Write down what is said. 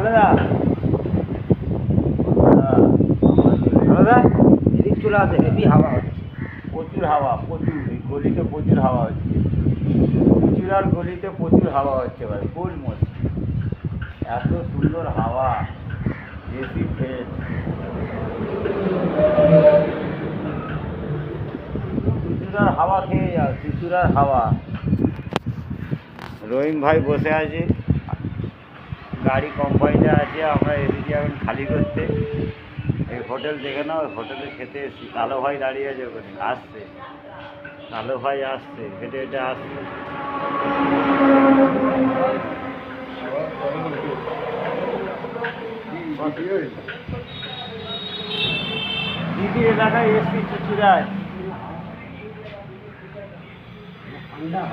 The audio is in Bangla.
আলাদা আলাদা এদিক চলে আসে, হেভি হাওয়া হচ্ছে, প্রচুর হাওয়া, প্রচুর এই গলিতে প্রচুর হাওয়া হচ্ছে, চুচুড়ার গলিতে প্রচুর হাওয়া হচ্ছে ভাই, ফুল মস্ত, এত সুন্দর হাওয়া, এসি ফ্রেশ, চুচুড়ার হাওয়া খেয়ে যাও, চুচুড়ার হাওয়া। রহিম ভাই বসে আছে, গাড়ি কোম্পানিতে আছে, আমরা এসেছি এখন খালি করতে। এই হোটেল দেখে নাও, হোটেলে খেতে এসেছি, কালো ভাই দাঁড়িয়ে আছে ওখানে, আসছে, কালো ভাই আসছে, হেঁটে হেঁটে আসছে। দিদি এলাকায় এসছি চুচুড়ায়। ঠান্ডা